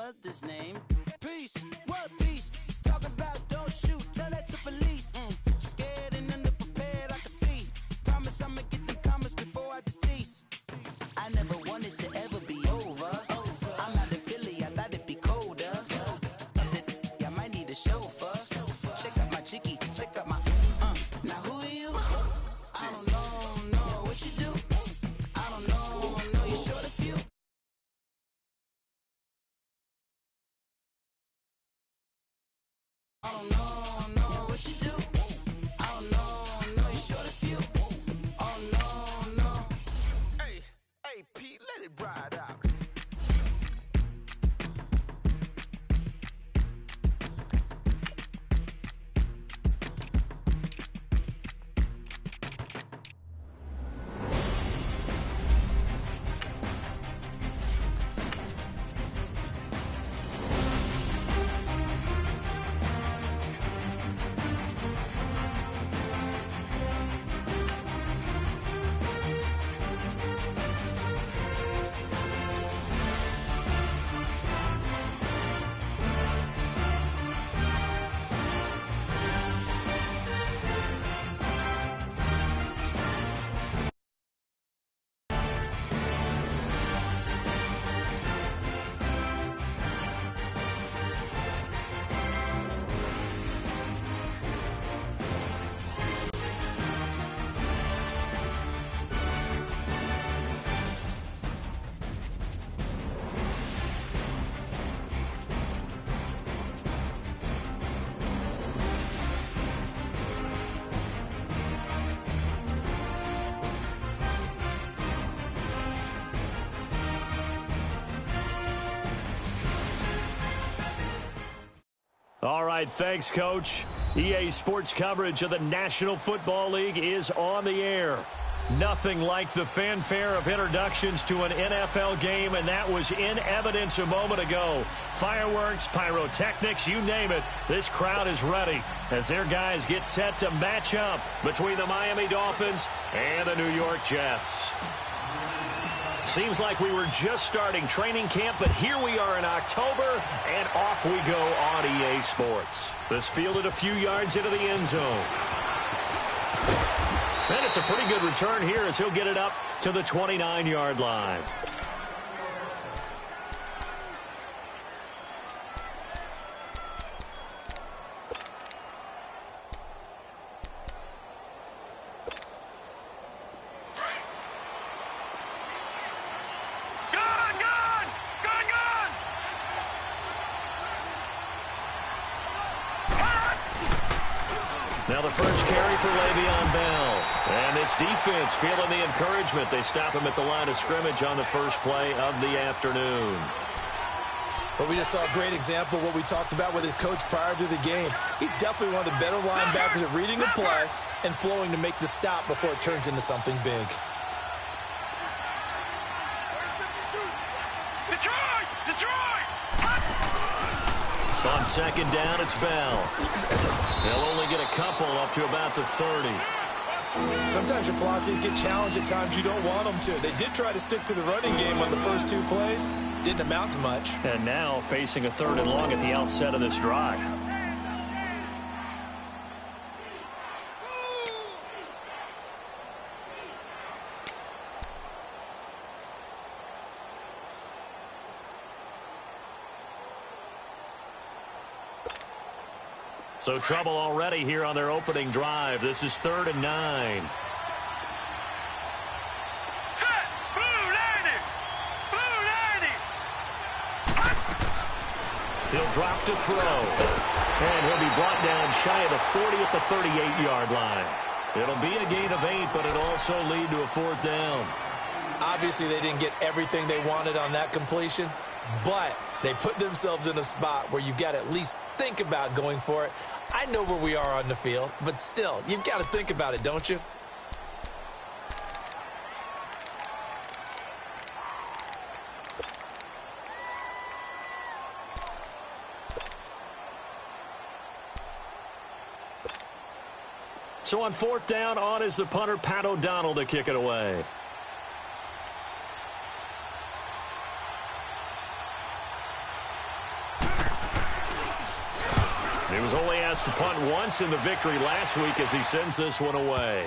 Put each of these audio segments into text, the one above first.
mother's name. Peace, what peace? Talking about don't shoot, tell that to police. Scared and underprepared, I can see. Promise I'ma get them comments before I decease. I never wanted to ever be over. I'm out of Philly, I thought it'd be colder. I might need a chauffeur. Check out my chicky, check out my now who are you? I don't know what you do. I don't know you're short a few. I don't know what you do. I don't know you're short a few. Oh no. Hey Pete, let it ride out. All right, thanks, Coach. EA Sports coverage of the National Football League is on the air. Nothing like the fanfare of introductions to an NFL game, and that was in evidence a moment ago. Fireworks, pyrotechnics, you name it, this crowd is ready as their guys get set to match up between the Miami Dolphins and the New York Jets. Seems like we were just starting training camp, but here we are in October, and off we go on EA Sports. This fielded a few yards into the end zone. And it's a pretty good return here as he'll get it up to the 29-yard line. Now the first carry for Le'Veon Bell. And this defense feeling the encouragement. They stop him at the line of scrimmage on the first play of the afternoon. But we just saw a great example of what we talked about with his coach prior to the game. He's definitely one of the better linebackers at reading a play and flowing to make the stop before it turns into something big. On second down, it's Bell. They'll only get a couple up to about the 30. Sometimes your philosophies get challenged at times you don't want them to. They did try to stick to the running game on the first two plays. Didn't amount to much. And now facing a 3rd and long at the outset of this drive. So trouble already here on their opening drive. This is 3rd and 9. He'll drop to throw. And he'll be brought down shy of the 40 at the 38-yard line. It'll be a gain of 8, but it'll also lead to a 4th down. Obviously, they didn't get everything they wanted on that completion, but they put themselves in a spot where you've got to at least think about going for it. I know where we are on the field, but still, you've got to think about it, don't you? So on 4th down, on is the punter, Pat O'Donnell, to kick it away. was only asked to punt once in the victory last week as he sends this one away.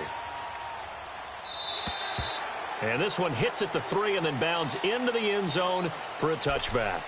And this one hits at the 3 and then bounds into the end zone for a touchback.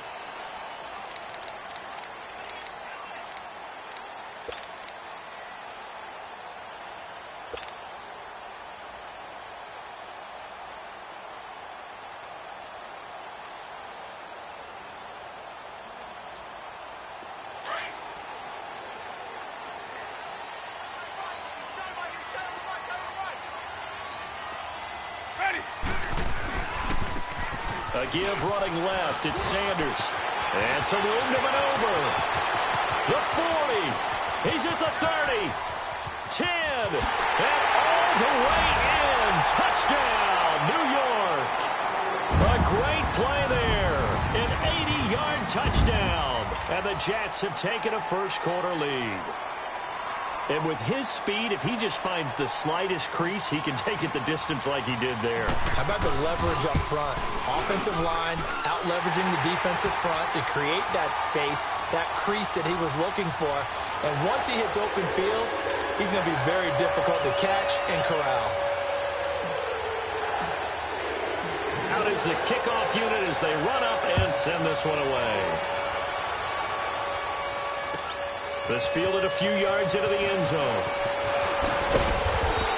A give running left. It's Sanders. And some room to maneuver. The 40. He's at the 30. 10. And all the way in. Touchdown, New York. A great play there. An 80-yard touchdown. And the Jets have taken a first-quarter lead. And with his speed, if he just finds the slightest crease, he can take it the distance like he did there. How about the leverage up front? Offensive line out-leveraging the defensive front to create that space, that crease that he was looking for. And once he hits open field, he's going to be very difficult to catch and corral. Out is the kickoff unit as they run up and send this one away. This fielded a few yards into the end zone.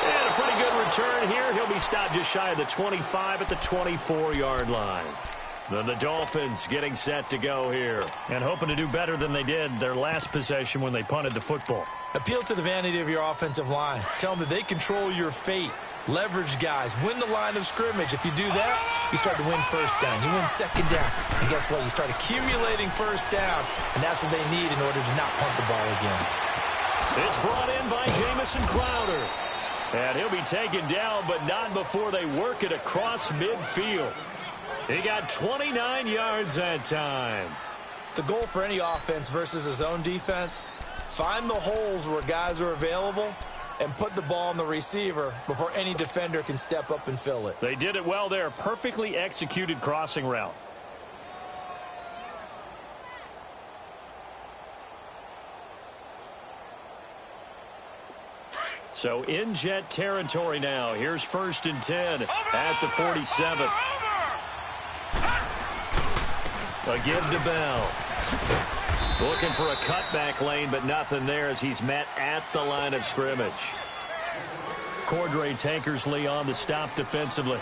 And a pretty good return here. He'll be stopped just shy of the 25 at the 24-yard line. Then the Dolphins getting set to go here and hoping to do better than they did their last possession when they punted the football. Appeal to the vanity of your offensive line. Tell them that they control your fate. Leverage guys. Win the line of scrimmage. If you do that, you start to win first down. You win second down. And guess what? You start accumulating first downs. And that's what they need in order to not punt the ball again. It's brought in by Jamison Crowder. And he'll be taken down, but not before they work it across midfield. He got 29 yards that time. The goal for any offense versus his own defense, find the holes where guys are available and put the ball on the receiver before any defender can step up and fill it. They did it well there. Perfectly executed crossing route. So in Jet territory now. Here's 1st and 10 at the 47. A give to Bell. Looking for a cutback lane, but nothing there as he's met at the line of scrimmage. Cordray Tankersley on the stop defensively.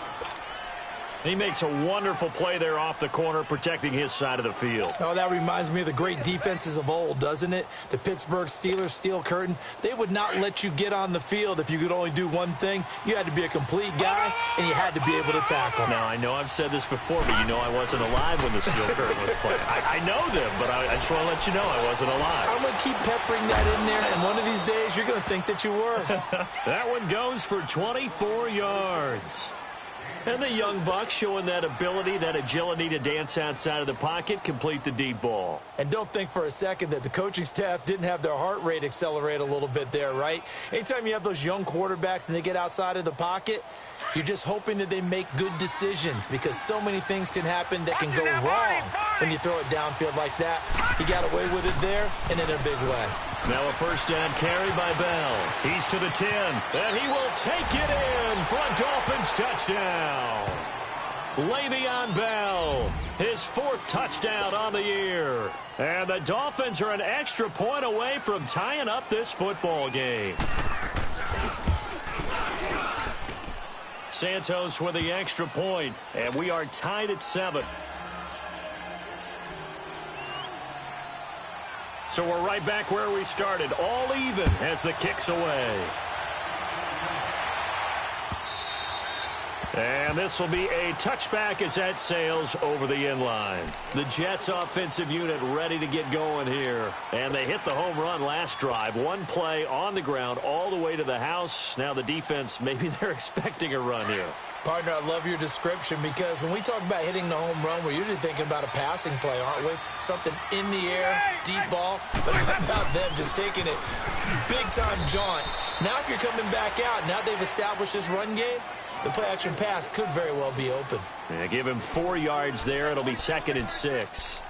He makes a wonderful play there off the corner, protecting his side of the field. Oh, that reminds me of the great defenses of old, doesn't it? The Pittsburgh Steelers steel curtain. They would not let you get on the field if you could only do one thing. You had to be a complete guy, and you had to be able to tackle. Now, I know I've said this before, but you know I wasn't alive when the steel curtain was playing. I know them, but I just want to let you know I wasn't alive. I'm going to keep peppering that in there, and one of these days you're going to think that you were. That one goes for 24 yards. And the young buck showing that ability, that agility to dance outside of the pocket, complete the deep ball. And don't think for a second that the coaching staff didn't have their heart rate accelerate a little bit there, right? Anytime you have those young quarterbacks and they get outside of the pocket, you're just hoping that they make good decisions because so many things can happen that can go wrong when you throw it downfield like that. He got away with it there and in a big way. Now a first down carry by Bell. He's to the 10, and he will take it in for a Dolphins touchdown. Le'Veon Bell, his 4th touchdown on the year. And the Dolphins are an extra point away from tying up this football game. Santos with the extra point, and we are tied at 7. So we're right back where we started, all even as the kick's away. And this will be a touchback as that sails over the end line. The Jets offensive unit ready to get going here. And they hit the home run last drive. One play on the ground all the way to the house. Now the defense, maybe they're expecting a run here. Partner, I love your description because when we talk about hitting the home run, we're usually thinking about a passing play, aren't we? Something in the air, deep ball. But how about them just taking it big-time jaunt? Now if you're coming back out, now they've established this run game, the play-action pass could very well be open. Yeah, give him 4 yards there. It'll be 2nd and 6.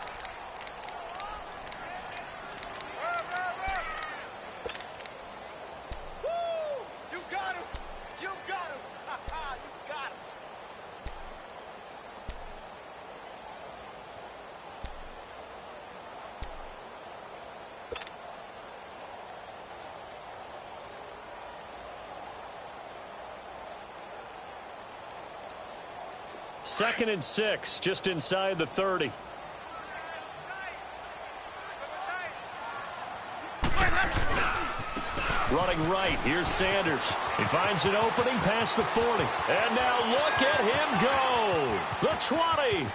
2nd and 6, just inside the 30. Running right, here's Sanders. He finds an opening past the 40. And now look at him go. The 20. And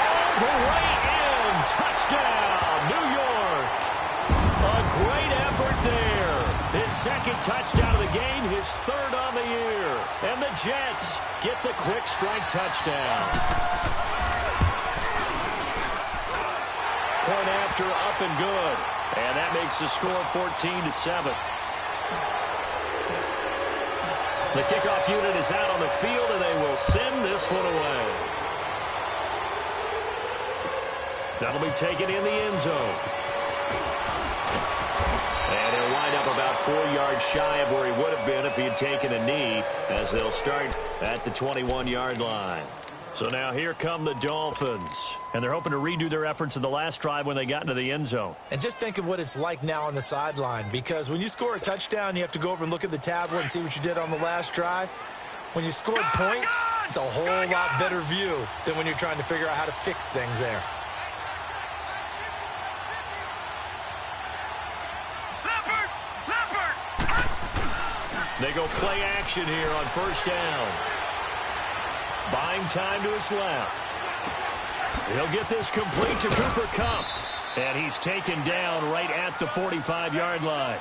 all the way in. Touchdown, New York. A great effort there. His 2nd touchdown of the game, his 3rd on the year. And the Jets get the quick strike touchdown. Point after, up and good. And that makes the score 14-7. The kickoff unit is out on the field, and they will send this one away. That'll be taken in the end zone. And he'll wind up about 4 yards shy of where he would have been if he had taken a knee, as they'll start at the 21-yard line. So now here come the Dolphins. And they're hoping to redo their efforts in the last drive when they got into the end zone. And just think of what it's like now on the sideline, because when you score a touchdown, you have to go over and look at the tablet and see what you did on the last drive. When you scored points, it's a whole lot better view than when you're trying to figure out how to fix things there. They go play action here on 1st down. Buying time to his left. He'll get this complete to Cooper Kupp. And he's taken down right at the 45-yard line.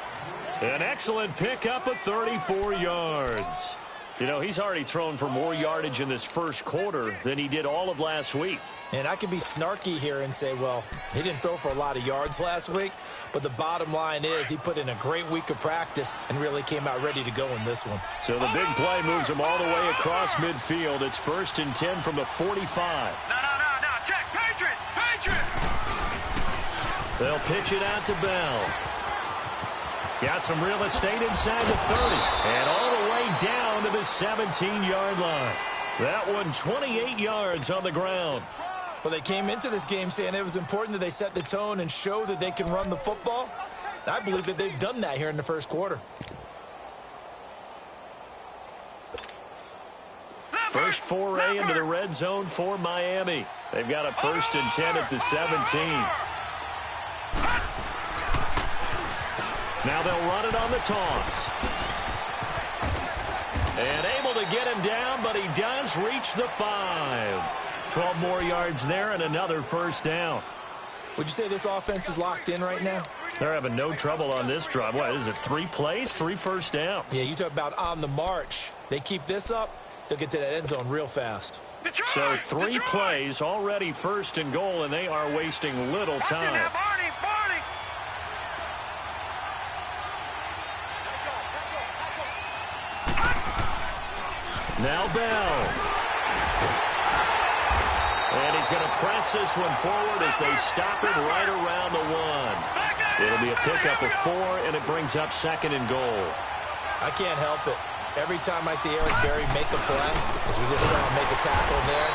An excellent pickup of 34 yards. You know, he's already thrown for more yardage in this first quarter than he did all of last week. And I could be snarky here and say, well, he didn't throw for a lot of yards last week. But the bottom line is he put in a great week of practice and really came out ready to go in this one. So the big play moves him all the way across midfield. It's 1st and 10 from the 45. No. Check. Patriot. They'll pitch it out to Bell. Got some real estate inside the 30. And all the way down to the 17-yard line. That one 28 yards on the ground. Well, they came into this game saying it was important that they set the tone and show that they can run the football. And I believe that they've done that here in the first quarter. First foray into the red zone for Miami. They've got a 1st and 10 at the 17. Now they'll run it on the toss. And able to get him down, but he does reach the 5. 12 more yards there and another 1st down. Would you say this offense is locked in right now? They're having no trouble on this drive. What is it, 3 plays, 3 first downs? Yeah, you talk about on the march. They keep this up, they'll get to that end zone real fast. So 3 plays, already 1st and goal, and they are wasting little time. Now Bell. And he's going to press this one forward as they stop it right around the 1. It'll be a pickup of 4, and it brings up 2nd and goal. I can't help it. Every time I see Eric Berry make a play, as we just saw him make a tackle there,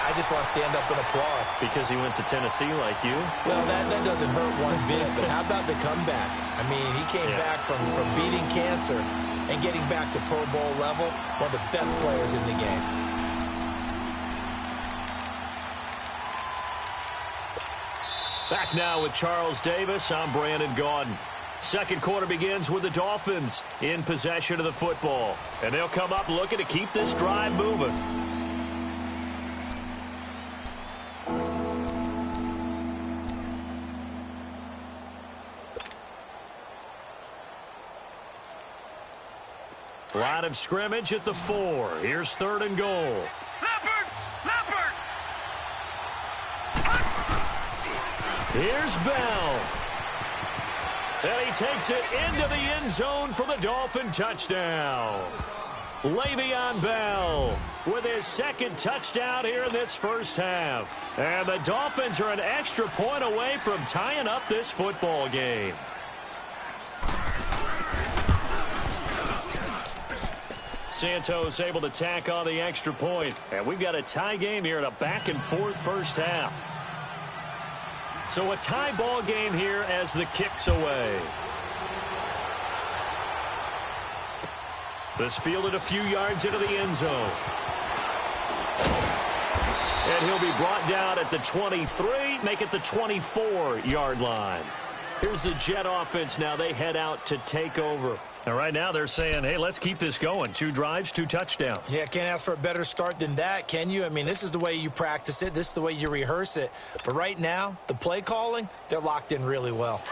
I just want to stand up and applaud. Because he went to Tennessee like you? Well, that doesn't hurt one bit, but how about the comeback? I mean, he came back from beating cancer and getting back to Pro Bowl level, one of the best players in the game. Back now with Charles Davis. I'm Brandon Gaudin. Second quarter begins with the Dolphins in possession of the football. And they'll come up looking to keep this drive moving. Line of scrimmage at the 4. Here's 3rd and goal. Here's Bell. And he takes it into the end zone for the Dolphin touchdown. Le'Veon Bell with his 2nd touchdown here in this first half. And the Dolphins are an extra point away from tying up this football game. Santos able to tack on the extra point. And we've got a tie game here in a back-and-forth first half. So a tie ball game here as the kick's away. This fielded a few yards into the end zone. And he'll be brought down at the 23, make it the 24-yard line. Here's the Jet offense now. They head out to take over. And right now they're saying, hey, let's keep this going. 2 drives, 2 touchdowns. Yeah, can't ask for a better start than that, can you? I mean, this is the way you practice it. This is the way you rehearse it. But right now, the play calling, they're locked in really well.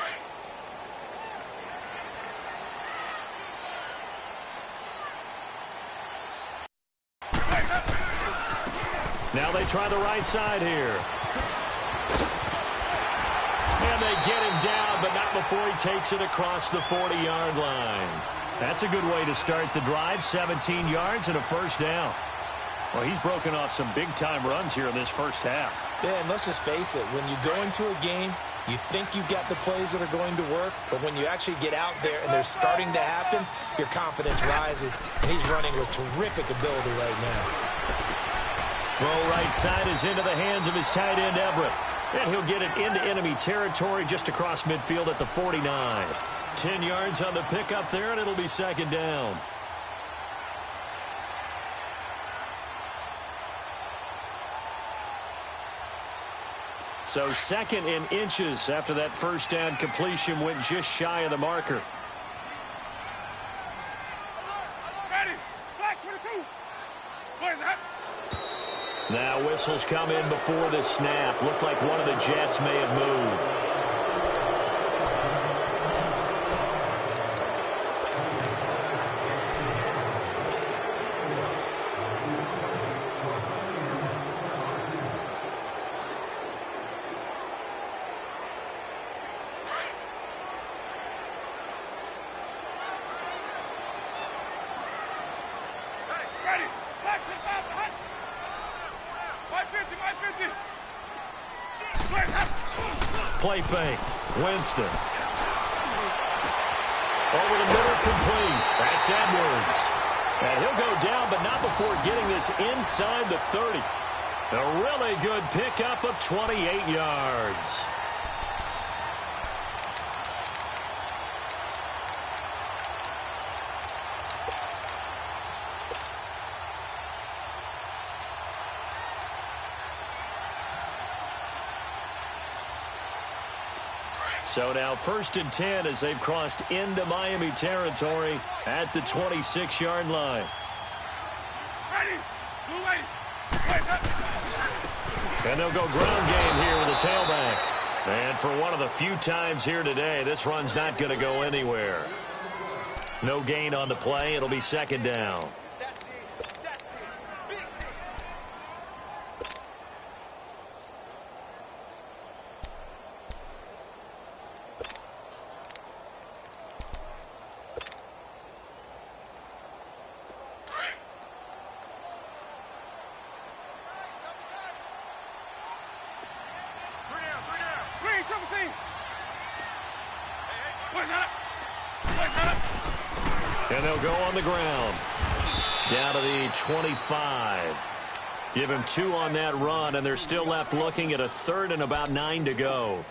Now they try the right side here. And they get him down, but not before he takes it across the 40-yard line. That's a good way to start the drive. 17 yards and a first down. Well, he's broken off some big-time runs here in this first half. Yeah, and let's just face it. When you go into a game, you think you've got the plays that are going to work, but when you actually get out there and they're starting to happen, your confidence rises, and he's running with terrific ability right now. Throw right side is into the hands of his tight end, Everett. And he'll get it into enemy territory just across midfield at the 49. 10 yards on the pickup there, and it'll be second down. So second in inches after that first down completion went just shy of the marker. Ready. Black 22. What is that? Now whistles come in before the snap. Looked like one of the Jets may have moved. Ready. Black 25 behind. 150. Play fake. Winston. Over the middle, complete. That's Edwards. And he'll go down, but not before getting this inside the 30. A really good pickup of 28 yards. So now 1st and 10 as they've crossed into Miami territory at the 26-yard line. Ready. Blue way. And they'll go ground game here with the tailback. And for one of the few times here today, this run's not going to go anywhere. No gain on the play. It'll be second down. And they'll go on the ground. Down to the 25. Give him 2 on that run, and they're still left looking at a 3rd and about 9 to go.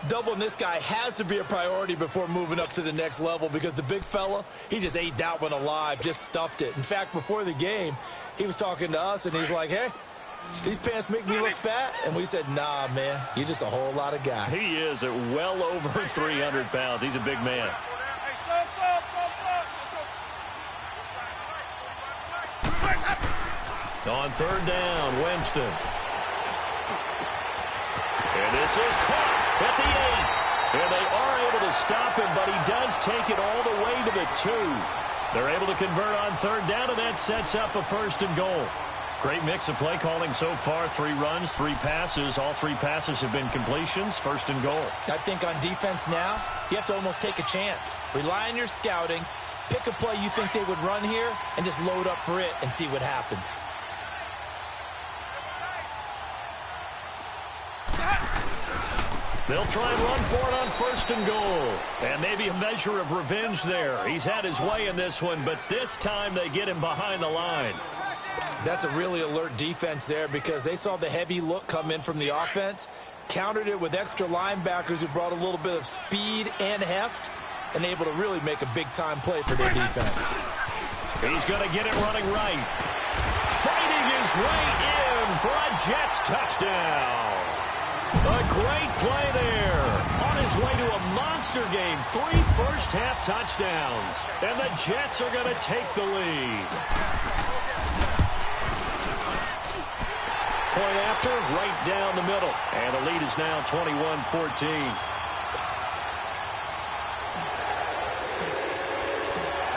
Doubling this guy has to be a priority before moving up to the next level because the big fella, he just ate that one alive, just stuffed it. In fact, before the game, he was talking to us, and he's like, hey, these pants make me look fat. And we said, nah, man, you're just a whole lot of guy. He is at well over 300 pounds. He's a big man. On 3rd down, Winston. And this is caught at the 8. And they are able to stop him, but he does take it all the way to the 2. They're able to convert on 3rd down, and that sets up a 1st and goal. Great mix of play calling so far. 3 runs, 3 passes. All 3 passes have been completions. 1st and goal. I think on defense now, you have to almost take a chance. Rely on your scouting. Pick a play you think they would run here and just load up for it and see what happens. They'll try and run for it on 1st and goal. And maybe a measure of revenge there. He's had his way in this one, but this time they get him behind the line. That's a really alert defense there because they saw the heavy look come in from the offense, countered it with extra linebackers who brought a little bit of speed and heft, and able to really make a big-time play for their defense. He's going to get it running right. fighting his way in for a Jets touchdown. A great play there. On his way to a monster game, 3 first-half touchdowns. And the Jets are going to take the lead. Point after, right down the middle. And the lead is now 21-14.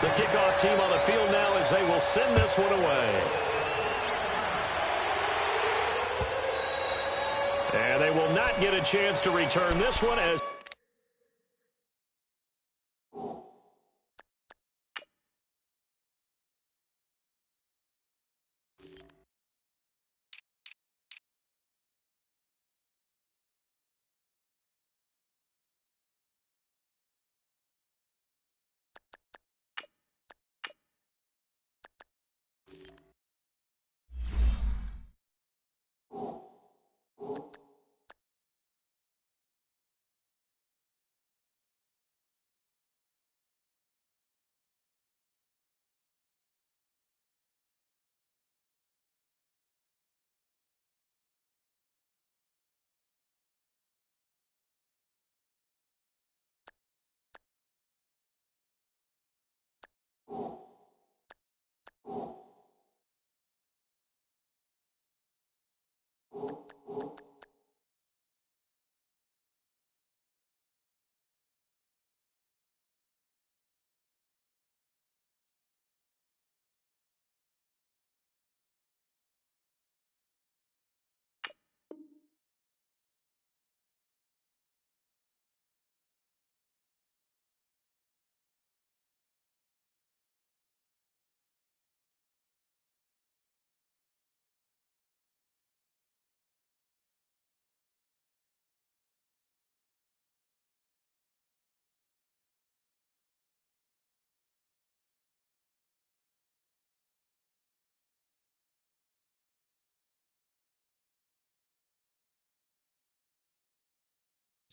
The kickoff team on the field now as they will send this one away. And they will not get a chance to return this one as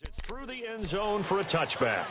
it's through the end zone for a touchback.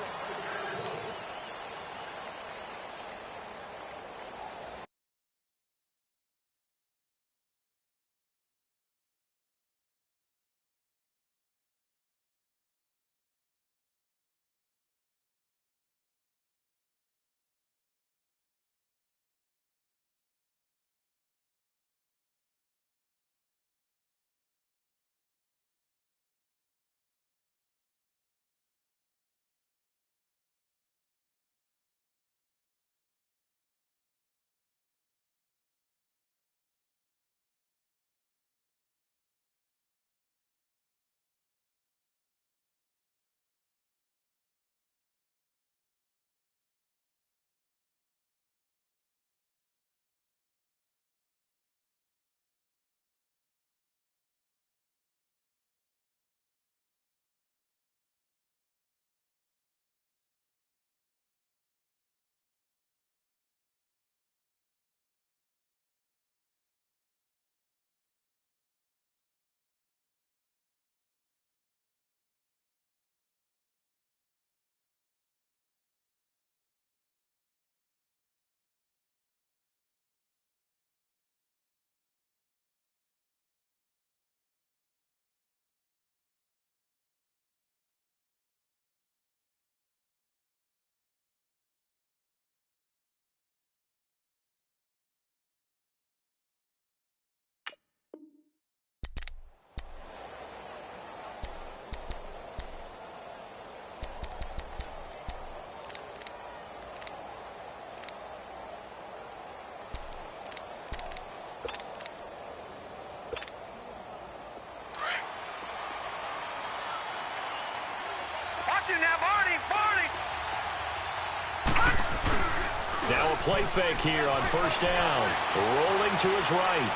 Now a play fake here on first down. Rolling to his right.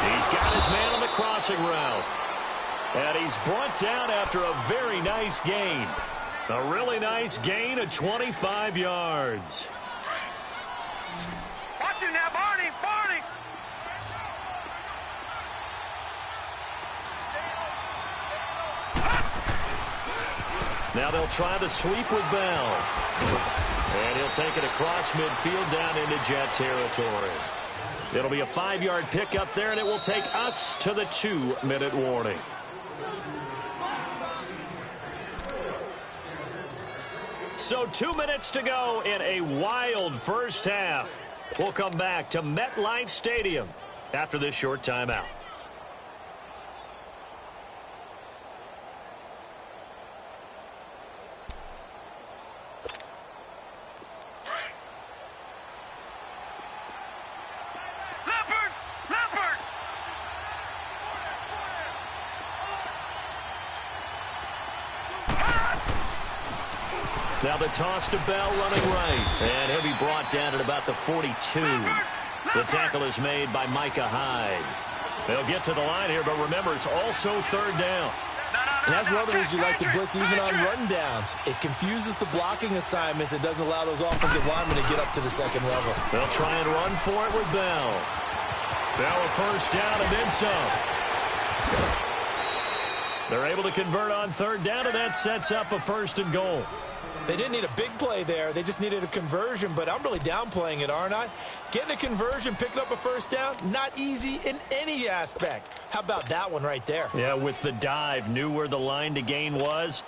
He's got his man on the crossing route. And he's brought down after a very nice gain. A really nice gain of 25 yards. Watch him now, Barney! Barney! Now they'll try the sweep with Bell. And he'll take it across midfield down into Jet territory. It'll be a 5-yard pickup there, and it will take us to the 2-minute warning. So 2 minutes to go in a wild first half. We'll come back to MetLife Stadium after this short timeout. Now the toss to Bell running right. And he'll be brought down at about the 42. The tackle is made by Micah Hyde. They'll get to the line here, but remember, it's also third down. And that's one of the reasons you like to blitz even on run downs. It confuses the blocking assignments. It doesn't allow those offensive linemen to get up to the second level. They'll try and run for it with Bell. Now a first down and then some. They're able to convert on third down, and that sets up a 1st and goal. They didn't need a big play there. They just needed a conversion, but I'm really downplaying it, aren't I? Getting a conversion, picking up a first down, not easy in any aspect. How about that one right there? Yeah, with the dive, knew where the line to gain was,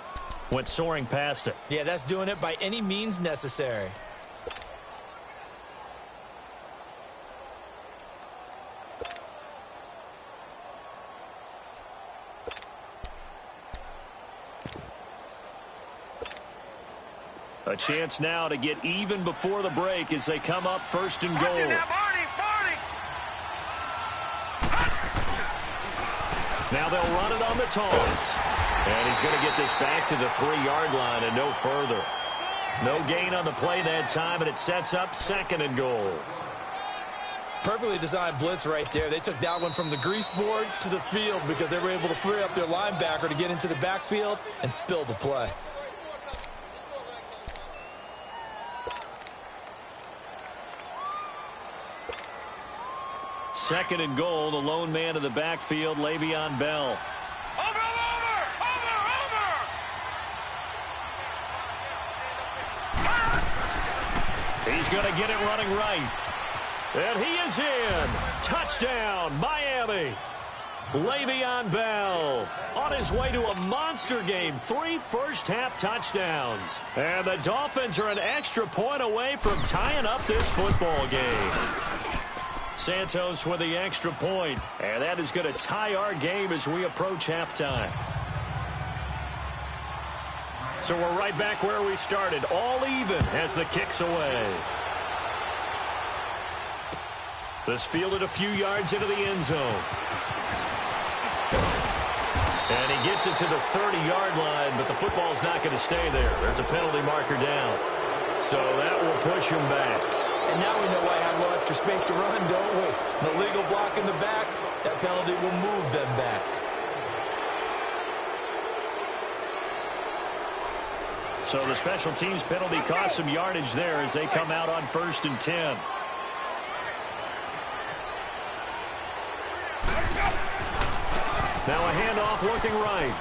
went soaring past it. Yeah, that's doing it by any means necessary. A chance now to get even before the break as they come up 1st and goal. Now they'll run it on the toss. And he's going to get this back to the 3-yard line and no further. No gain on the play that time, and it sets up 2nd and goal. Perfectly designed blitz right there. They took that one from the grease board to the field because they were able to free up their linebacker to get into the backfield and spill the play. Second and goal, the lone man in the backfield, Le'Veon Bell. Over! He's going to get it running right. And he is in. Touchdown, Miami. Le'Veon Bell on his way to a monster game. 3 first-half touchdowns. And the Dolphins are an extra point away from tying up this football game. Santos with the extra point, and that is going to tie our game as we approach halftime. So we're right back where we started, all even as the kick's away. This fielded a few yards into the end zone. And he gets it to the 30-yard line, but the football's not going to stay there. There's a penalty marker down. So that will push him back. And now we know why I have a little extra space to run, don't we? An illegal block in the back, that penalty will move them back. So the special teams penalty cost some yardage there as they come out on 1st and 10. Now a handoff looking right.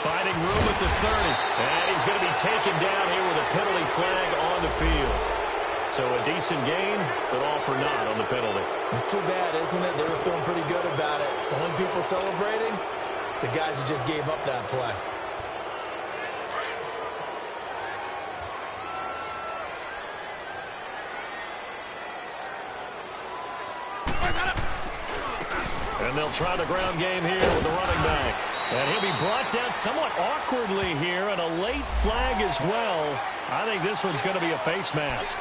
Finding room at the 30. And he's going to be taken down here with a penalty flag on the field. So a decent gain, but all for naught on the penalty. It's too bad, isn't it? They were feeling pretty good about it. The only people celebrating, the guys who just gave up that play. And they'll try the ground game here with the running back. And he'll be brought down somewhat awkwardly here, and a late flag as well. I think this one's going to be a face mask.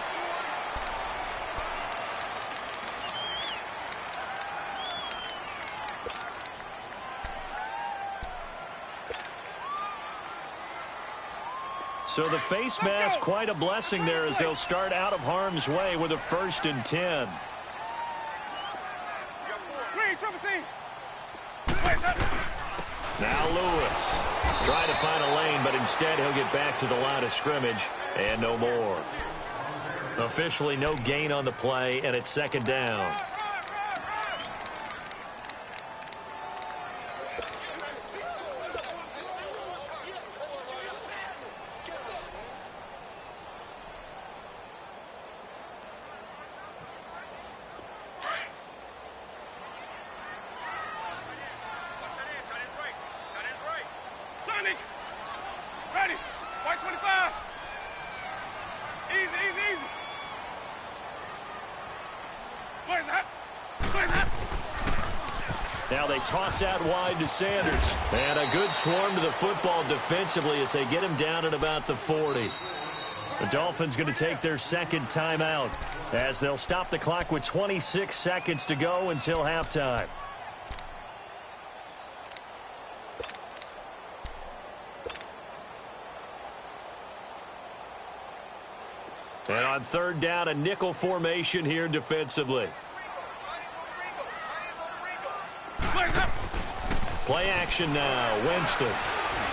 So the face mask, quite a blessing there as they'll start out of harm's way with a 1st and 10. Now Lewis trying to find a lane, but instead he'll get back to the line of scrimmage and no more. Officially no gain on the play, and it's 2nd down. Now they toss out wide to Sanders. And a good swarm to the football defensively as they get him down at about the 40. The Dolphins going to take their second timeout as they'll stop the clock with 26 seconds to go until halftime. And on third down, a nickel formation here defensively. Play action now. Winston.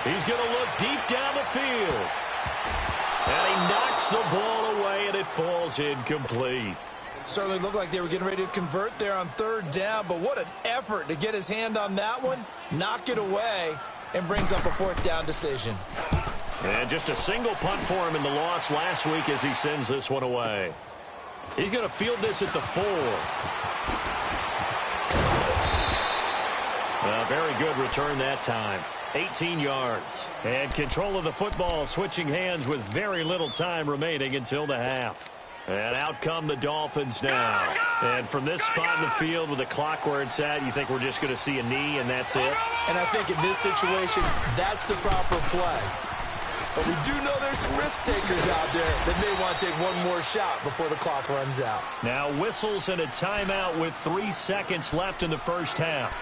He's going to look deep down the field. And he knocks the ball away, and it falls incomplete. Certainly looked like they were getting ready to convert there on third down, but what an effort to get his hand on that one, knock it away, and brings up a fourth down decision. And just a single punt for him in the loss last week as he sends this one away. He's going to field this at the 4. A very good return that time. 18 yards. And control of the football switching hands with very little time remaining until the half. And out come the Dolphins now. And from this spot in the field with the clock where it's at, you think we're just going to see a knee and that's it? And I think in this situation, that's the proper play. But we do know there's some risk takers out there that may want to take one more shot before the clock runs out. Now whistles and a timeout with 3 seconds left in the first half.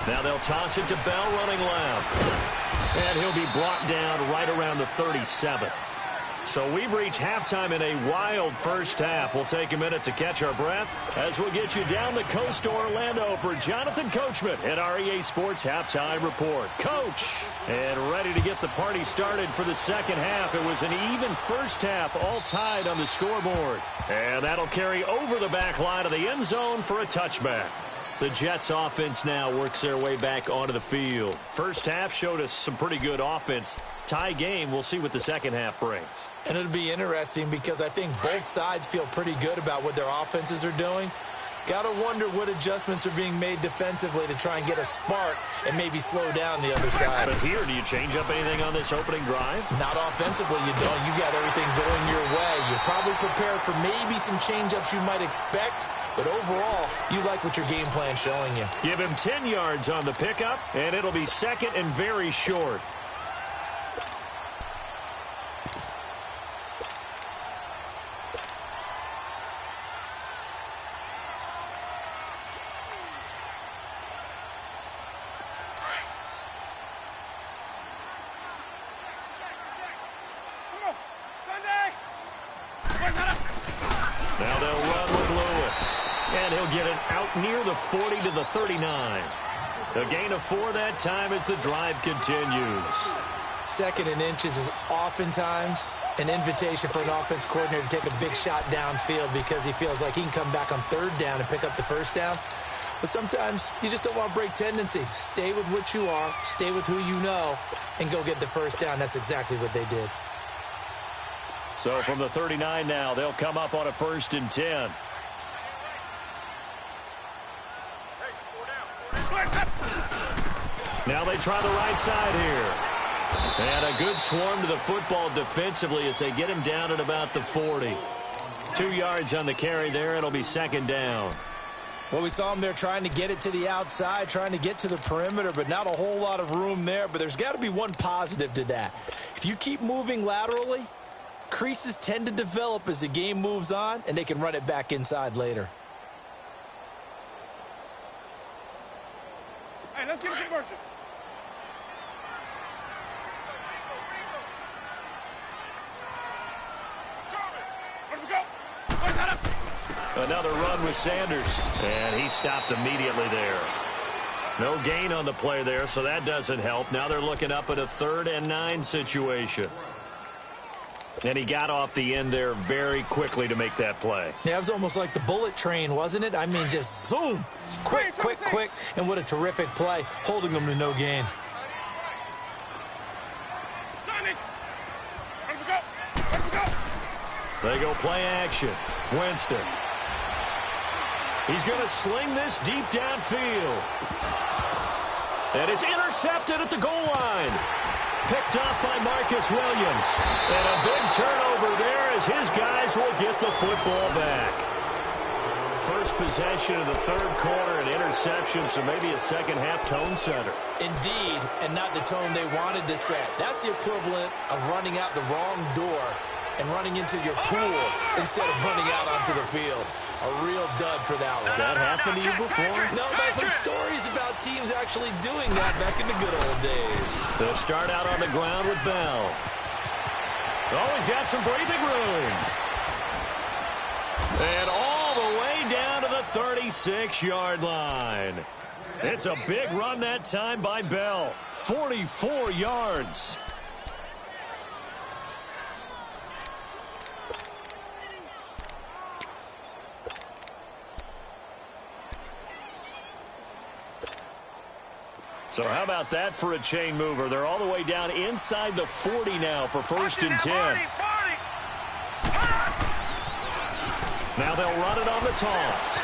Now they'll toss it to Bell running left. And he'll be brought down right around the 37. So we've reached halftime in a wild first half. We'll take a minute to catch our breath as we'll get you down the coast to Orlando for Jonathan Coachman at our EA Sports Halftime Report. Coach, and ready to get the party started for the second half. It was an even first half, all tied on the scoreboard. And that'll carry over the back line of the end zone for a touchback. The Jets offense now works their way back onto the field. First half showed us some pretty good offense. Tie game, we'll see what the second half brings. And it'll be interesting because I think both sides feel pretty good about what their offenses are doing. Got to wonder what adjustments are being made defensively to try and get a spark and maybe slow down the other side. But here, do you change up anything on this opening drive? Not offensively, you don't. You got everything going your way. You're probably prepared for maybe some change-ups you might expect, but overall, you like what your game plan's showing you. Give him 10 yards on the pickup, and it'll be second and very short. Now they'll run with Lewis. And he'll get it out near the 40 to the 39. A gain of 4 that time as the drive continues. Second and inches is oftentimes an invitation for an offense coordinator to take a big shot downfield because he feels like he can come back on third down and pick up the first down. But sometimes you just don't want to break tendency. Stay with what you are, stay with who you know, and go get the first down. That's exactly what they did. So from the 39 now, they'll come up on a 1st and 10. Now they try the right side here. And a good swarm to the football defensively as they get him down at about the 40. 2 yards on the carry there. It'll be second down. Well, we saw him there trying to get it to the outside, trying to get to the perimeter, but not a whole lot of room there. But there's got to be one positive to that. If you keep moving laterally, creases tend to develop as the game moves on, and they can run it back inside later. Hey, let's get a conversion. Another run with Sanders, and he stopped immediately there. No gain on the play there, so that doesn't help. Now they're looking up at a 3rd and 9 situation. And he got off the end there very quickly to make that play. Yeah, it was almost like the bullet train, wasn't it? I mean, just zoom. Quick, quick, quick. And what a terrific play, holding them to no gain. They go play action. Winston. He's going to sling this deep downfield. And it's intercepted at the goal line. Picked off by Marcus Williams. And a big turnover there as his guys will get the football back. First possession of the third quarter, an interception, so maybe a second-half tone setter. Indeed, and not the tone they wanted to set. That's the equivalent of running out the wrong door and running into your pool instead of running out onto the field. A real dud for that one. Has that happened to you before? No, but I've heard stories about teams actually doing that back in the good old days. They'll start out on the ground with Bell. Oh, he's got some breathing room. And all the way down to the 36-yard line. It's a big run that time by Bell. 44 yards. So how about that for a chain mover? They're all the way down inside the 40 now for 1st and 10. Now they'll run it on the toss.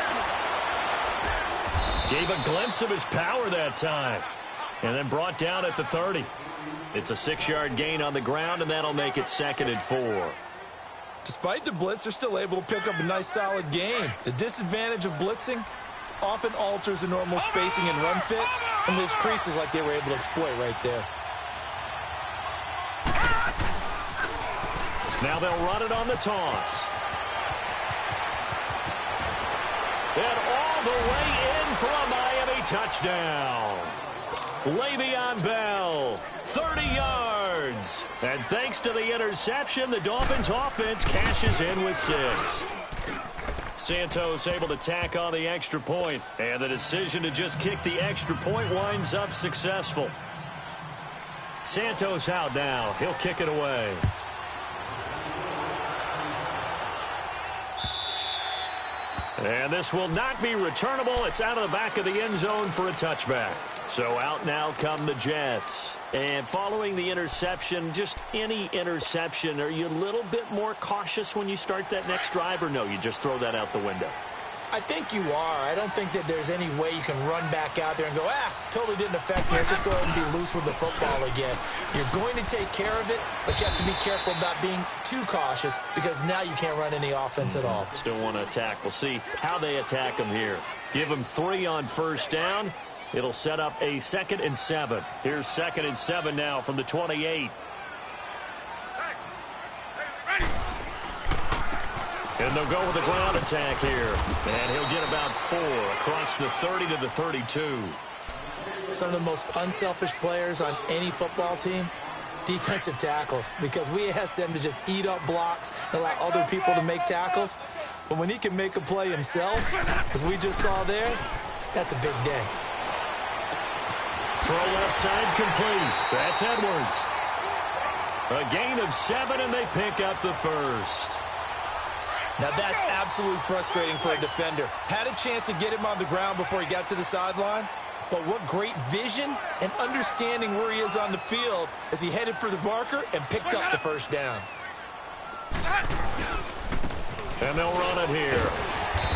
Gave a glimpse of his power that time. And then brought down at the 30. It's a 6-yard gain on the ground, and that'll make it 2nd and 4. Despite the blitz, they're still able to pick up a nice solid gain. The disadvantage of blitzing often alters the normal spacing and run fits and leaves creases like they were able to exploit right there. Now they'll run it on the toss. And all the way in for a Miami touchdown. Le'Veon Bell, 30 yards. And thanks to the interception, the Dolphins offense cashes in with 6. Santos able to tack on the extra point, and the decision to just kick the extra point winds up successful. Santos out now. He'll kick it away. And this will not be returnable. It's out of the back of the end zone for a touchback. So out now come the Jets. And following the interception, just any interception, are you a little bit more cautious when you start that next drive, or no, you just throw that out the window? I think you are. I don't think that there's any way you can run back out there and go, totally didn't affect me. Let's just go ahead and be loose with the football again. You're going to take care of it, but you have to be careful about being too cautious because now you can't run any offense at all. Still want to attack. We'll see how they attack them here. Give them 3 on 1st down. It'll set up a 2nd and 7. Here's 2nd and 7 now from the 28. And they'll go with the ground attack here. And he'll get about 4 across the 30 to the 32. Some of the most unselfish players on any football team, defensive tackles, because we ask them to just eat up blocks and allow other people to make tackles. But when he can make a play himself, as we just saw there, that's a big day. Throw left side complete. That's Edwards. A gain of 7, and they pick up the 1st. Now that's absolutely frustrating for a defender. Had a chance to get him on the ground before he got to the sideline, but what great vision and understanding where he is on the field as he headed for the marker and picked up the 1st down. And they'll run it here.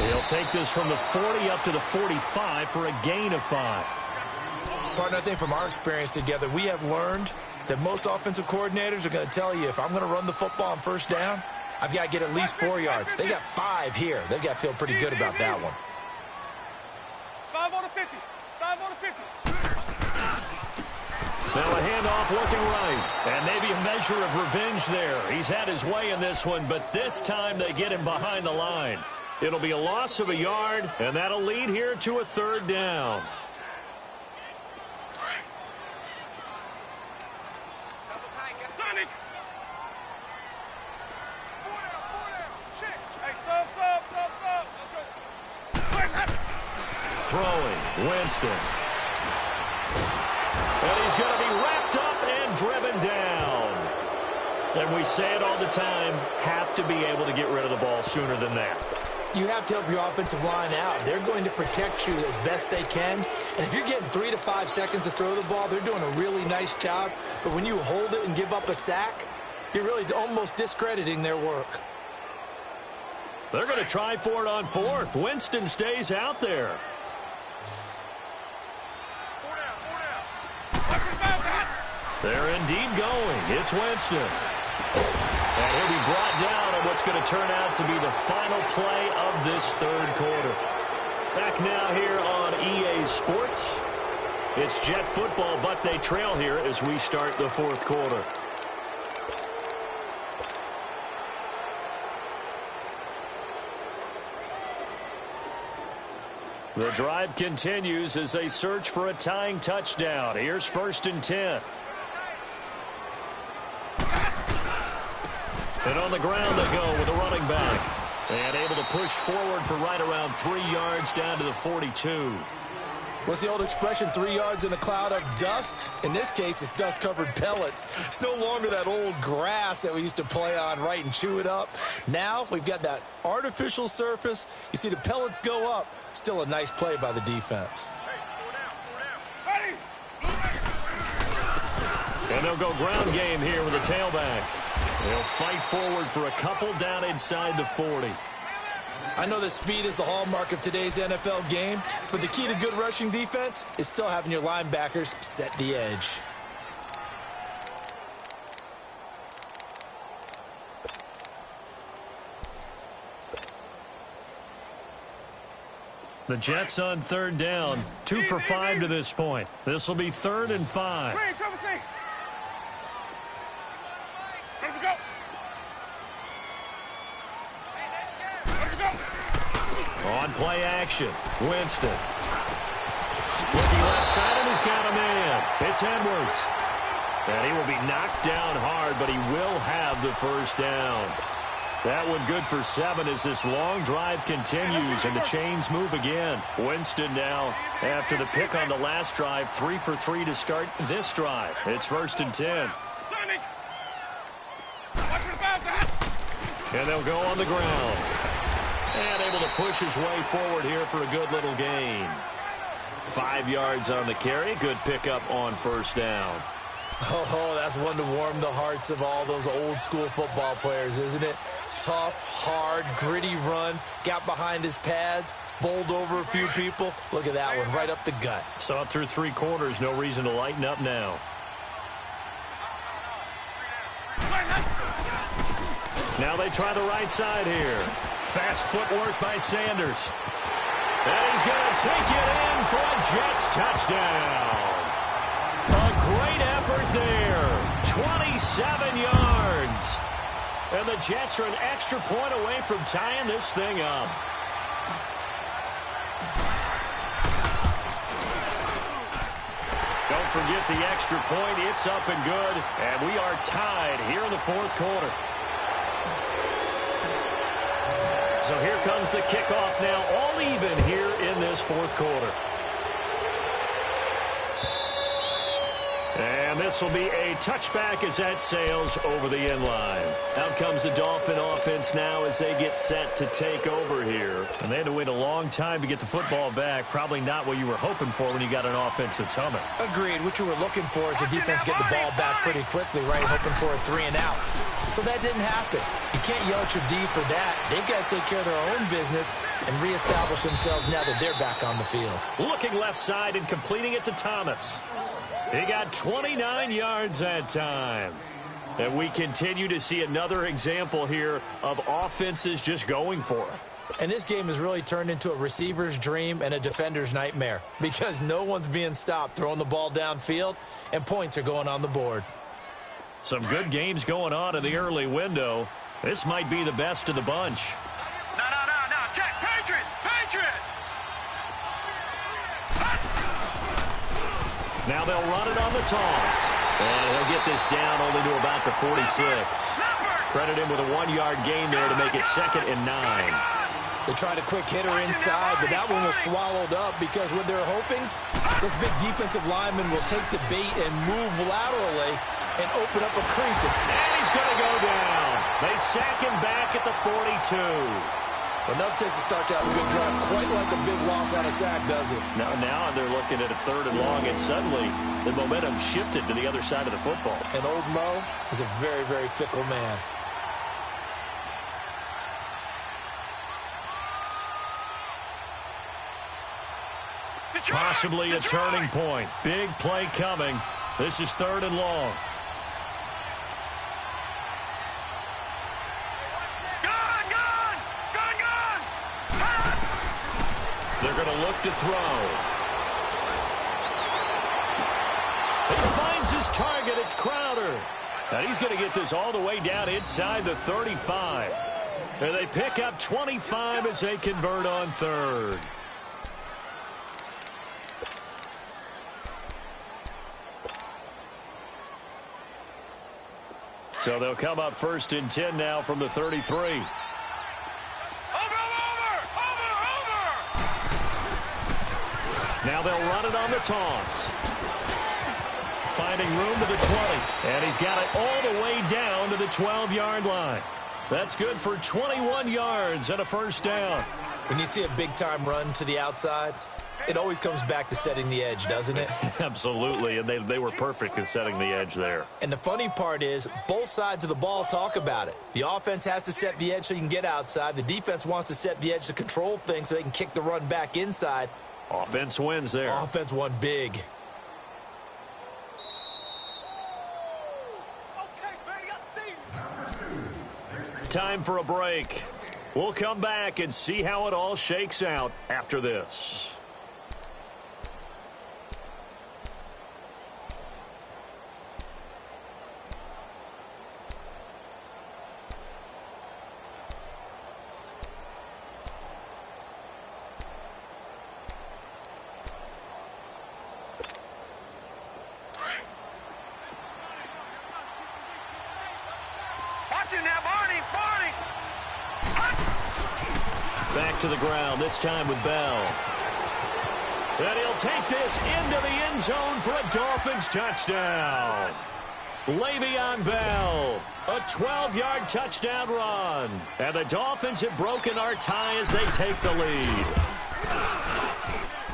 He'll take this from the 40 up to the 45 for a gain of 5. Partner, I think from our experience together, we have learned that most offensive coordinators are going to tell you if I'm going to run the football on 1st down, I've got to get at least 4 yards. They got 5 here. They've got to feel pretty good about that one. 5 on the 50. 5 on the 50. Now a handoff looking right. And maybe a measure of revenge there. He's had his way in this one, but this time they get him behind the line. It'll be a loss of a yard, and that'll lead here to a 3rd down. Sonic. Throwing, Winston. And he's going to be wrapped up and driven down. And we say it all the time, have to be able to get rid of the ball sooner than that. You have to help your offensive line out. They're going to protect you as best they can. And if you're getting 3 to 5 seconds to throw the ball, they're doing a really nice job. But when you hold it and give up a sack, you're really almost discrediting their work. They're going to try for it on fourth. Winston stays out there. They're indeed going. It's Winston. And he'll be brought down on what's going to turn out to be the final play of this third quarter. Back now here on EA Sports. It's Jet football, but they trail here as we start the fourth quarter. The drive continues as they search for a tying touchdown. Here's 1st and 10. And on the ground they go with a running back. And able to push forward for right around 3 yards down to the 42. What's the old expression, 3 yards in a cloud of dust? In this case, it's dust-covered pellets. It's no longer that old grass that we used to play on, right, and chew it up. Now we've got that artificial surface. You see the pellets go up. Still a nice play by the defense. And they'll go ground game here with a tailback. They'll fight forward for a couple down inside the 40. I know that speed is the hallmark of today's NFL game, but the key to good rushing defense is still having your linebackers set the edge. The Jets on 3rd down, 2 for 5 to this point. This will be 3rd and 5. On play action, Winston. Looking left side, and he's got a man. It's Edwards. And he will be knocked down hard, but he will have the first down. That one good for 7 as this long drive continues and the chains move again. Winston now, after the pick on the last drive, 3 for 3 to start this drive. It's 1st and 10. And they'll go on the ground. And able to push his way forward here for a good little gain. 5 yards on the carry. Good pickup on 1st down. Oh, that's one to warm the hearts of all those old school football players, isn't it? Tough, hard, gritty run. Got behind his pads. Bowled over a few people. Look at that one, right up the gut. So up through 3 quarters, no reason to lighten up now. Now they try the right side here. Fast footwork by Sanders. And he's going to take it in for a Jets touchdown. A great effort there. 27 yards. And the Jets are an extra point away from tying this thing up. Don't forget the extra point. It's up and good. And we are tied here in the 4th quarter. So here comes the kickoff now, all even here in this 4th quarter. And this will be a touchback as that sails over the end line. Out comes the Dolphin offense now as they get set to take over here. And they had to wait a long time to get the football back. Probably not what you were hoping for when you got an offense that's humming. Agreed. What you were looking for is the defense get the ball back pretty quickly, right? Hoping for a 3 and out. So that didn't happen. You can't yell at your D for that. They've got to take care of their own business and reestablish themselves now that they're back on the field. Looking left side and completing it to Thomas. He got 29 yards that time. And we continue to see another example here of offenses just going for it. And this game has really turned into a receiver's dream and a defender's nightmare because no one's being stopped throwing the ball downfield, and points are going on the board. Some good games going on in the early window. This might be the best of the bunch. No. Check. Patriot. Now they'll run it on the toss. And he'll get this down only to about the 46. Credit him with a 1-yard gain there to make it 2nd and 9. They tried a quick hitter inside, but that one was swallowed up because what they're hoping, this big defensive lineman will take the bait and move laterally and open up a crease. And he's going to go down. They sack him back at the 42. Enough takes to start to have a good drive, quite like a big loss on a sack, does it? Now they're looking at a 3rd and long, and suddenly the momentum shifted to the other side of the football. And old Mo is a very, very fickle man. Possibly a turning point. Big play coming. This is 3rd and long. They're going to look to throw. He finds his target. It's Crowder. And he's going to get this all the way down inside the 35. And they pick up 25 as they convert on 3rd. So they'll come up 1st and 10 now from the 33. Now they'll run it on the toss. Finding room to the 20. And he's got it all the way down to the 12-yard line. That's good for 21 yards and a 1st down. When you see a big-time run to the outside, it always comes back to setting the edge, doesn't it? Absolutely, and they were perfect in setting the edge there. And the funny part is, both sides of the ball talk about it. The offense has to set the edge so you can get outside. The defense wants to set the edge to control things so they can kick the run back inside. Offense wins there. Offense won big. Time for a break. We'll come back and see how it all shakes out after this. Back to the ground, this time with Bell. And he'll take this into the end zone for a Dolphins touchdown. Le'Veon Bell, a 12-yard touchdown run. And the Dolphins have broken our tie as they take the lead.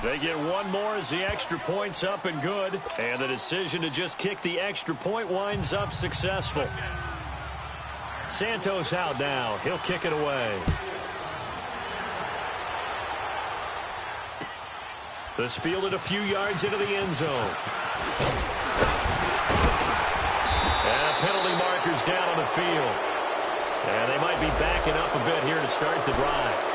They get one more as the extra point's up and good. And the decision to just kick the extra point winds up successful. Santos out now. He'll kick it away. This fielded a few yards into the end zone. And penalty markers down on the field. And they might be backing up a bit here to start the drive.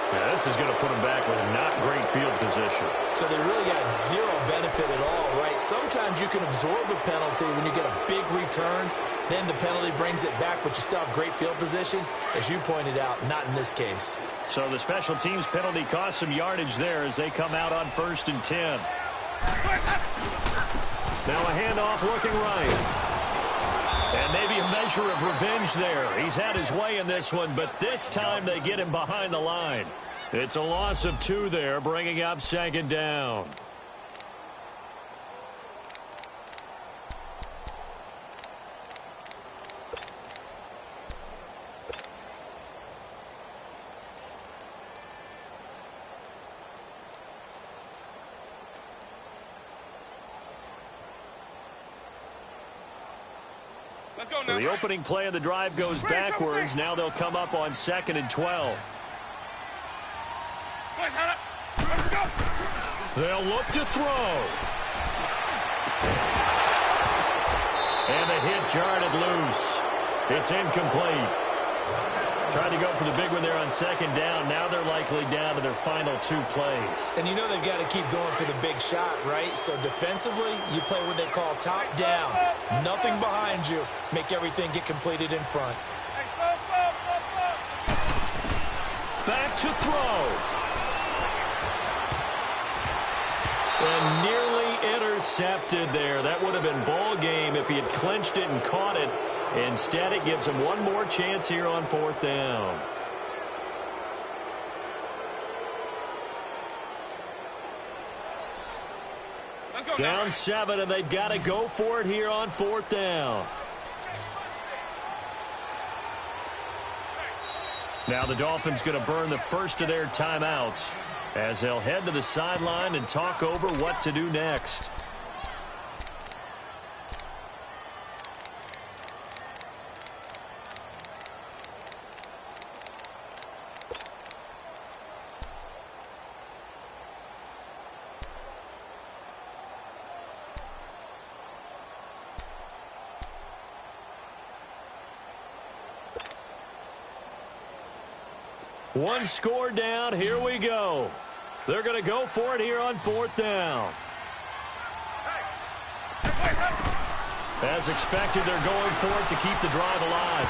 Now, this is going to put them back with not great field position. So they really got zero benefit at all, right? Sometimes you can absorb a penalty when you get a big return. Then the penalty brings it back, but you still have great field position. As you pointed out, not in this case. So the special teams penalty cost some yardage there as they come out on 1st and 10. Now a handoff looking right. And maybe a measure of revenge there. He's had his way in this one, but this time they get him behind the line. It's a loss of 2 there, bringing up 2nd down. So the opening play of the drive goes backwards. Now they'll come up on 2nd and 12. They'll look to throw. And the hit jarred it loose. It's incomplete. Tried to go for the big one there on 2nd down. Now they're likely down to their final 2 plays. And you know they've got to keep going for the big shot, right? So defensively, you play what they call top down. Nothing behind you. Make everything get completed in front. Back to throw. And nearly intercepted there. That would have been ball game if he had clinched it and caught it. Instead, it gives him one more chance here on 4th down. Down 7, and they've got to go for it here on 4th down. Now the Dolphins going to burn the first of their timeouts as they'll head to the sideline and talk over what to do next. One score down. Here we go. They're going to go for it here on 4th down. As expected, they're going for it to keep the drive alive.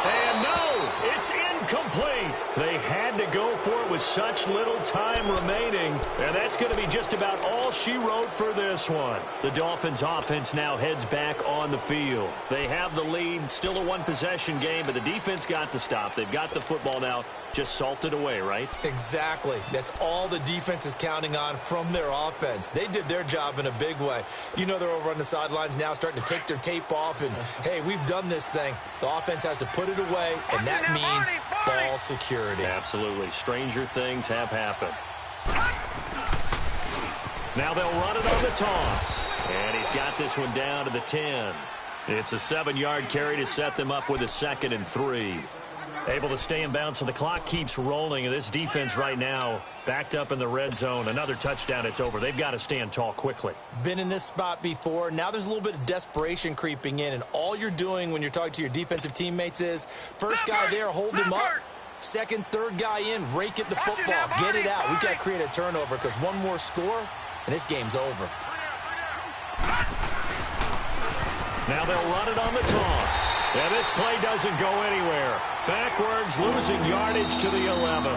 And no, it's incomplete. They had to go for it with such little time remaining. And that's going to be just about all she wrote for this one. The Dolphins offense now heads back on the field. They have the lead, still a one-possession game, but the defense got the stop. They've got the football now. Just salted away, right? Exactly. That's all the defense is counting on from their offense. They did their job in a big way. You know they're over on the sidelines now starting to take their tape off and, hey, we've done this thing. The offense has to put it away, and that means ball security. Absolutely. Stranger things have happened. Now they'll run it on the toss. And he's got this one down to the 10. It's a 7-yard carry to set them up with a 2nd and 3. Able to stay in bounds, so the clock keeps rolling. This defense right now backed up in the red zone. Another touchdown, it's over. They've got to stand tall quickly. Been in this spot before. Now there's a little bit of desperation creeping in, and all you're doing when you're talking to your defensive teammates is first guy there, hold him up. Second, third guy in, rake at the football. Get it out. We've got to create a turnover because one more score, and this game's over. Now they'll run it on the toss. And this play doesn't go anywhere. Backwards, losing yardage to the 11.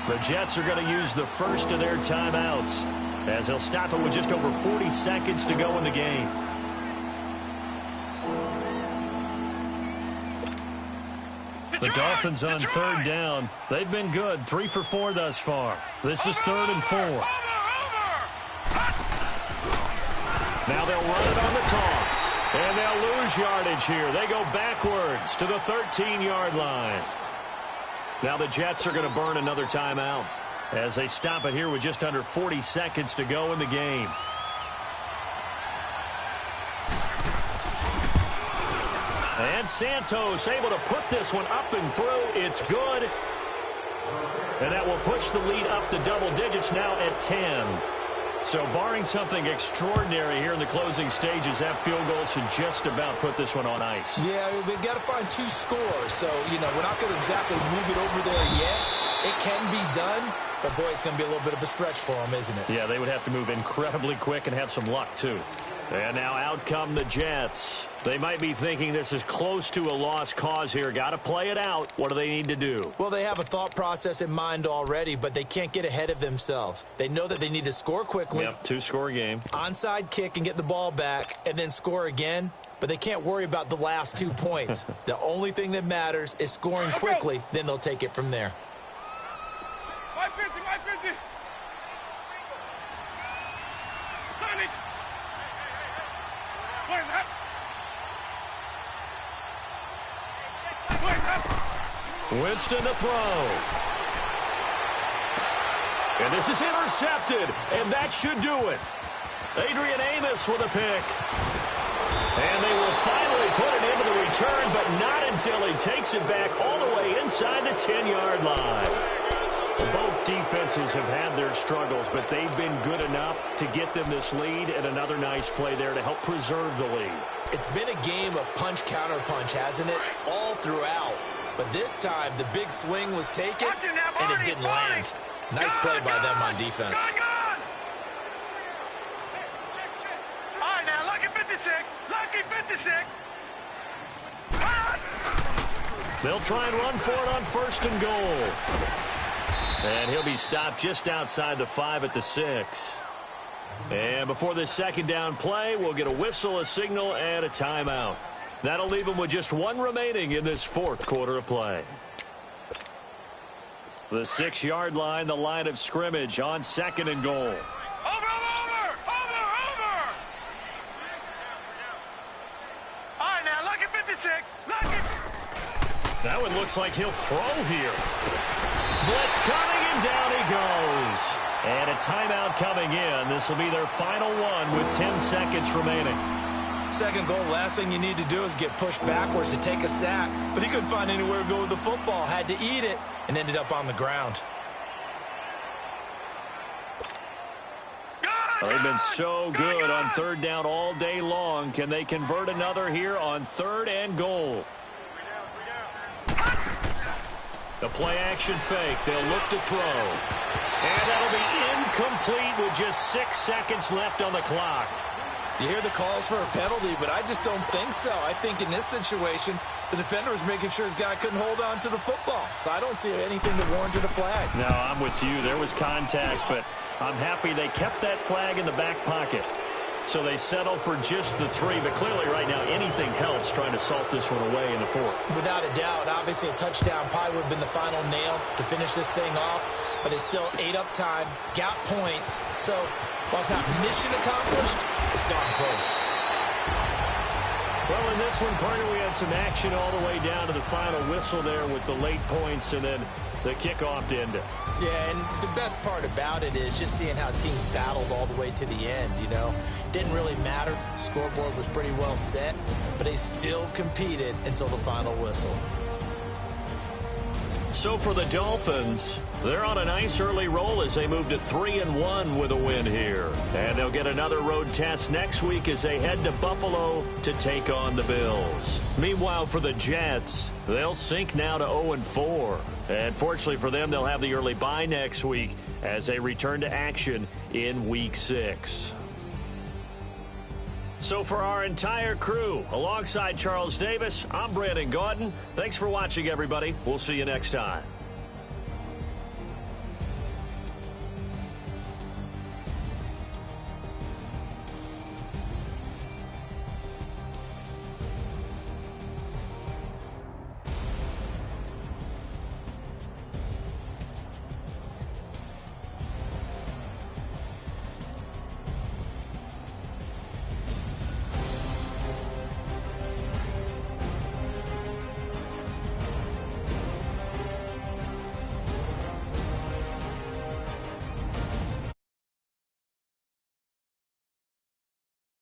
The Jets are going to use the first of their timeouts as they'll stop it with just over 40 seconds to go in the game. The Dolphins on 3rd down. They've been good. 3 for 4 thus far. This is 3rd and 4. Now they'll run it on the toss. And they'll lose yardage here. They go backwards to the 13-yard line. Now the Jets are going to burn another timeout as they stop it here with just under 40 seconds to go in the game. And Santos able to put this one up and through. It's good. And that will push the lead up to double digits now at 10. So barring something extraordinary here in the closing stages, that field goal should just about put this one on ice. Yeah, we've got to find 2 scores. So, we're not going to exactly move it over there yet. It can be done, but, boy, it's going to be a little bit of a stretch for them, isn't it? Yeah, they would have to move incredibly quick and have some luck, too. And now out come the Jets. They might be thinking this is close to a lost cause here. Got to play it out. What do they need to do? Well, they have a thought process in mind already, but they can't get ahead of themselves. They know that they need to score quickly. Yep, 2-score game. Onside kick and get the ball back and then score again. But they can't worry about the last 2 points. The only thing that matters is scoring quickly. Then they'll take it from there. 550, 550. Sonic. What is that? Winston to throw. And this is intercepted, and that should do it. Adrian Amos with a pick. And they will finally put it into the return, but not until he takes it back all the way inside the 10-yard line. Both defenses have had their struggles, but they've been good enough to get them this lead, and another nice play there to help preserve the lead. It's been a game of punch-counter-punch, hasn't it? All throughout. But this time, the big swing was taken, and it didn't land. Nice play by them on defense. All right, now, lucky 56. Lucky 56. They'll try and run for it on 1st and goal. And he'll be stopped just outside the 5 at the 6. And before this 2nd down play, we'll get a whistle, a signal, and a timeout. That'll leave them with just 1 remaining in this 4th quarter of play. The 6-yard line, the line of scrimmage on 2nd and goal. Over. All right, now, lucky 56. Lucky. That one looks like he'll throw here. Blitz coming, and down he goes. And a timeout coming in. This will be their final one with 10 seconds remaining. 2nd goal, last thing you need to do is get pushed backwards to take a sack. But he couldn't find anywhere to go with the football. Had to eat it and ended up on the ground. They've been so good on 3rd down all day long. Can they convert another here on 3rd and goal? The play-action fake. They'll look to throw. And that'll be incomplete with just 6 seconds left on the clock. You hear the calls for a penalty, but I just don't think so. I think in this situation, the defender was making sure his guy couldn't hold on to the football. So I don't see anything that warranted a flag. No, I'm with you. There was contact, but I'm happy they kept that flag in the back pocket. So they settle for just the 3, but clearly right now anything helps trying to salt this one away in the 4th. Without a doubt, obviously a touchdown probably would have been the final nail to finish this thing off, but it's still ate up time, got points. So while it's not mission accomplished, it's darn close. Well, in this one, partner, we had some action all the way down to the final whistle there with the late points and then the kickoff to end it. Yeah, and the best part about it is just seeing how teams battled all the way to the end, you know. Didn't really matter. Scoreboard was pretty well set, but they still competed until the final whistle. So for the Dolphins, they're on a nice early roll as they move to 3-1 with a win here. And they'll get another road test next week as they head to Buffalo to take on the Bills. Meanwhile, for the Jets, they'll sink now to 0-4. And fortunately for them, they'll have the early bye next week as they return to action in Week 6. So for our entire crew, alongside Charles Davis, I'm Brandon Gaudin. Thanks for watching, everybody. We'll see you next time.